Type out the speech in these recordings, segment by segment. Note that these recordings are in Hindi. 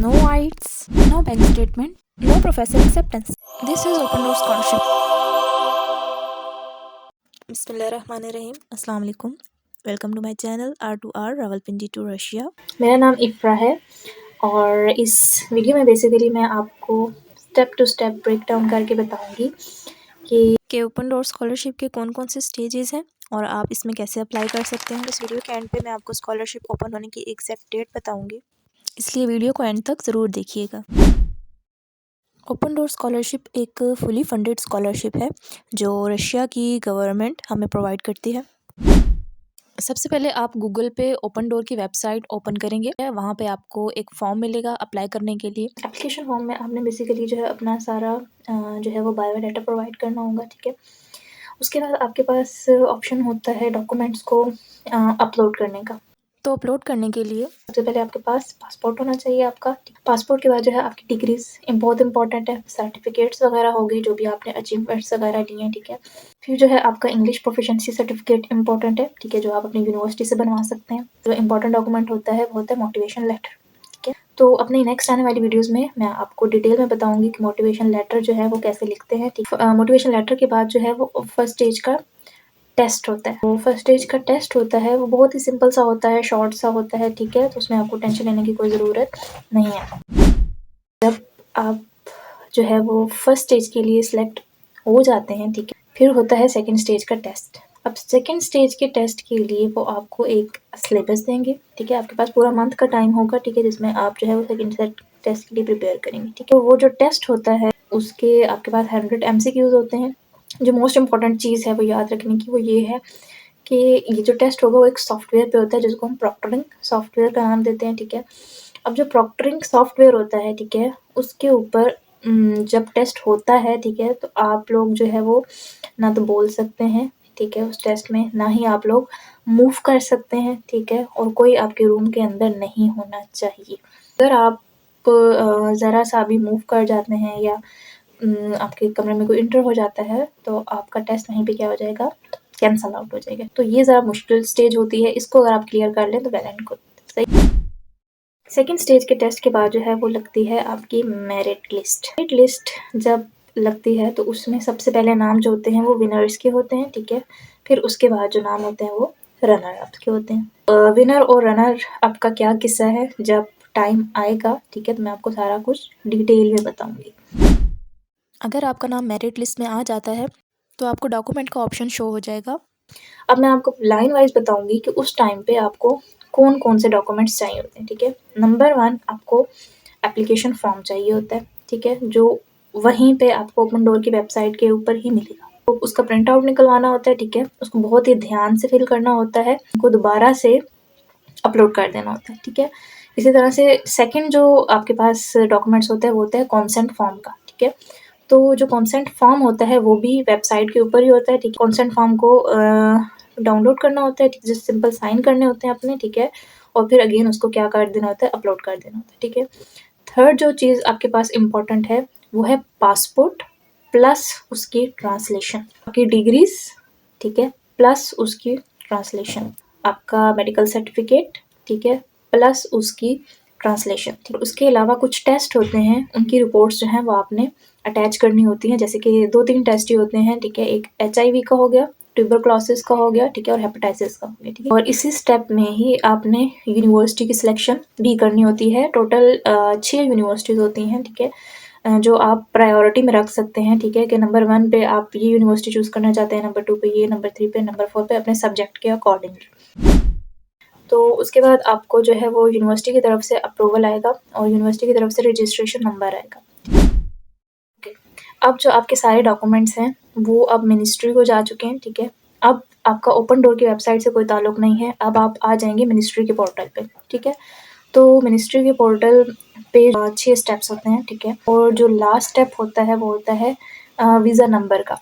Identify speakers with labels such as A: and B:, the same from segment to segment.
A: No IELTS, no bank statement, no professor acceptance. This is Open Door Scholarship. बिस्मिल्लाहिर्रहमानिर्रहीम, अस्सलाम वालेकुम। Welcome to my channel R2R Rawalpindi to Russia.
B: मेरा नाम इफ़रा है और इस वीडियो में बेसिकली मैं आपको step to step break down करके बताऊंगी कि
A: ओपन डोर स्कॉलरशिप के कौन कौन से स्टेजेस हैं और आप इसमें कैसे अप्लाई कर सकते हैं। इस वीडियो के एंड पे मैं आपको स्कॉलरशिप ओपन होने की एग्जैक्ट डेट बताऊंगी, इसलिए वीडियो को एंड तक ज़रूर देखिएगा। ओपन डोर स्कॉलरशिप एक फुली फंडेड स्कॉलरशिप है जो रशिया की गवर्नमेंट हमें प्रोवाइड करती है। सबसे पहले आप गूगल पे ओपन डोर की वेबसाइट ओपन करेंगे, वहाँ पे आपको एक फॉर्म मिलेगा अप्लाई करने के लिए।
B: एप्लीकेशन फॉर्म में आपने बेसिकली जो है अपना सारा जो है वो बायोडाटा प्रोवाइड करना होगा, ठीक है। उसके बाद आपके पास ऑप्शन होता है डॉक्यूमेंट्स को अपलोड करने का।
A: तो अपलोड करने के लिए
B: सबसे पहले आपके पास पासपोर्ट होना चाहिए आपका। पासपोर्ट के बाद जो है आपकी डिग्रीज बहुत इंपॉर्टेंट है, सर्टिफिकेट्स वगैरह हो गई जो भी आपने अचीवमेंट्स वगैरह लिए हैं, ठीक है। फिर जो है आपका इंग्लिश प्रोफिशिएंसी सर्टिफिकेट इंपॉर्टेंट है, ठीक है, जो आप अपनी यूनिवर्सिटी से बनवा सकते हैं। जो इंपॉर्टेंट डॉक्यूमेंट होता है वो होता है मोटिवेशन लेटर, ठीक है। तो अपनी नेक्स्ट आने वाली वीडियोस में मैं आपको डिटेल में बताऊंगी कि मोटिवेशन लेटर जो है वो कैसे लिखते हैं, ठीक। मोटिवेशन लेटर के बाद जो है वो फर्स्ट स्टेज का टेस्ट होता है। वो फर्स्ट स्टेज का टेस्ट होता है वो बहुत ही सिंपल सा होता है, शॉर्ट सा होता है, ठीक है। तो उसमें आपको टेंशन लेने की कोई ज़रूरत नहीं है। जब आप जो है वो फर्स्ट स्टेज के लिए सिलेक्ट हो जाते हैं, ठीक है, फिर होता है सेकंड स्टेज का टेस्ट। अब सेकंड स्टेज के टेस्ट के लिए वो आपको एक सिलेबस देंगे, ठीक है। आपके पास पूरा मंथ का टाइम होगा, ठीक है, जिसमें आप जो है वो सेकंड टेस्ट के लिए प्रिपेयर करेंगे, ठीक है। तो वो जो टेस्ट होता है उसके आपके पास 100 MCQs होते हैं। जो मोस्ट इम्पॉर्टेंट चीज़ है वो याद रखने की वो ये है कि ये जो टेस्ट होगा वो एक सॉफ्टवेयर पे होता है जिसको हम प्रॉक्टरिंग सॉफ्टवेयर का नाम देते हैं, ठीक है। अब जो प्रॉक्टरिंग सॉफ्टवेयर होता है, ठीक है, उसके ऊपर जब टेस्ट होता है, ठीक है, तो आप लोग जो है वो ना तो बोल सकते हैं, ठीक है, उस टेस्ट में, ना ही आप लोग मूव कर सकते हैं, ठीक है, और कोई आपके रूम के अंदर नहीं होना चाहिए। अगर आप ज़रा सा भी मूव कर जाते हैं या आपके कमरे में कोई इंटर हो जाता है तो आपका टेस्ट वहीं पे क्या हो जाएगा, कैंसल आउट हो जाएगा। तो ये ज़रा मुश्किल स्टेज होती है, इसको अगर आप क्लियर कर लें तो वेल एंड गुड, सही। सेकंड स्टेज के टेस्ट के बाद जो है वो लगती है आपकी मेरिट लिस्ट। मेरिट लिस्ट जब लगती है तो उसमें सबसे पहले नाम जो होते हैं वो विनर्स के होते हैं, ठीक है। फिर उसके बाद जो नाम होते हैं वो रनर अप के होते हैं। विनर और रनर अप का क्या किस्सा है, जब टाइम आएगा, ठीक है, तो मैं आपको सारा कुछ डिटेल में बताऊंगी।
A: अगर आपका नाम मेरिट लिस्ट में आ जाता है तो आपको डॉक्यूमेंट का ऑप्शन शो हो जाएगा।
B: अब मैं आपको लाइन वाइज बताऊंगी कि उस टाइम पे आपको कौन कौन से डॉक्यूमेंट्स चाहिए होते हैं, ठीक है। नंबर 1 आपको एप्लीकेशन फॉर्म चाहिए होता है, ठीक है, जो वहीं पे आपको ओपन डोर की वेबसाइट के ऊपर ही मिलेगा। तो उसका प्रिंट आउट निकलवाना होता है, ठीक है, उसको बहुत ही ध्यान से फिल करना होता है, उनको दोबारा से अपलोड कर देना होता है, ठीक है। इसी तरह से सेकंड जो आपके पास डॉक्यूमेंट्स होता है वो होता है कॉन्सेंट फॉर्म का, ठीक है। तो जो कॉन्सेंट फॉर्म होता है वो भी वेबसाइट के ऊपर ही होता है, ठीक है। कॉन्सेंट फॉर्म को डाउनलोड करना होता है, ठीक है, सिंपल साइन करने होते हैं अपने, ठीक है, और फिर अगेन उसको क्या कर देना होता है, अपलोड कर देना होता है, ठीक है। थर्ड जो चीज़ आपके पास इम्पोर्टेंट है वो है पासपोर्ट प्लस उसकी ट्रांसलेशन, आपकी डिग्रीज, ठीक है, प्लस उसकी ट्रांसलेशन, आपका मेडिकल सर्टिफिकेट, ठीक है, प्लस उसकी ट्रांसलेशन, ठीक है। उसके अलावा कुछ टेस्ट होते हैं, उनकी रिपोर्ट्स जो हैं वो आपने अटैच करनी होती हैं, जैसे कि 2-3 टेस्ट ही होते हैं, ठीक है। एक HIV का हो गया, ट्यूबरक्लोसिस का हो गया, ठीक है, और हेपेटाइटिस का हो गया, ठीक है। और इसी स्टेप में ही आपने यूनिवर्सिटी की सिलेक्शन भी करनी होती है। टोटल 6 यूनिवर्सिटीज़ होती हैं, ठीक है, जो आप प्रायोरिटी में रख सकते हैं, ठीक है, कि नंबर 1 पे आप ये यूनिवर्सिटी चूज़ करना चाहते हैं, नंबर 2 पे ये, नंबर 3 पे, नंबर 4 पे अपने सब्जेक्ट के अकॉर्डिंगली। तो उसके बाद आपको जो है वो यूनिवर्सिटी की तरफ से अप्रूवल आएगा और यूनिवर्सिटी की तरफ से रजिस्ट्रेशन नंबर आएगा। ओके, अब जो आपके सारे डॉक्यूमेंट्स हैं वो अब मिनिस्ट्री को जा चुके हैं, ठीक है। अब आपका ओपन डोर की वेबसाइट से कोई ताल्लुक नहीं है, अब आप आ जाएंगे मिनिस्ट्री के पोर्टल पे, ठीक है। तो मिनिस्ट्री के पोर्टल पे 6 स्टेप्स होते हैं, ठीक है, और जो लास्ट स्टेप होता है वो होता है वीज़ा नंबर का।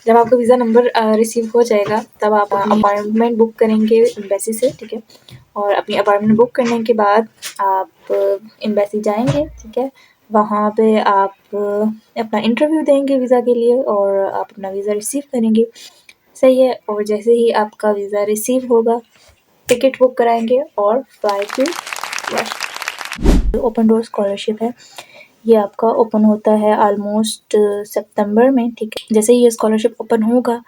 B: जब आपका वीज़ा नंबर रिसीव हो जाएगा तब आप अपॉइंटमेंट बुक करेंगे एम्बेसी से, ठीक है, और अपनी अपॉइंटमेंट बुक करने के बाद आप एम्बेसी जाएंगे, ठीक है। वहाँ पे आप अपना इंटरव्यू देंगे वीज़ा के लिए और आप अपना वीज़ा रिसीव करेंगे, सही है। और जैसे ही आपका वीज़ा रिसीव होगा टिकट बुक कराएंगे और fly to Russia. Open door scholarship है, ये आपका ओपन होता है ऑलमोस्ट सितंबर में, ठीक है। जैसे ही ये स्कॉलरशिप ओपन होगा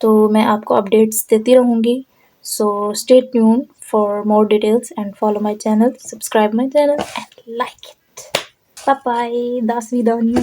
B: तो मैं आपको अपडेट्स देती रहूँगी। So stay tune for more details and follow my channel, subscribe my channel and like it. Bye bye, दास विदानिया।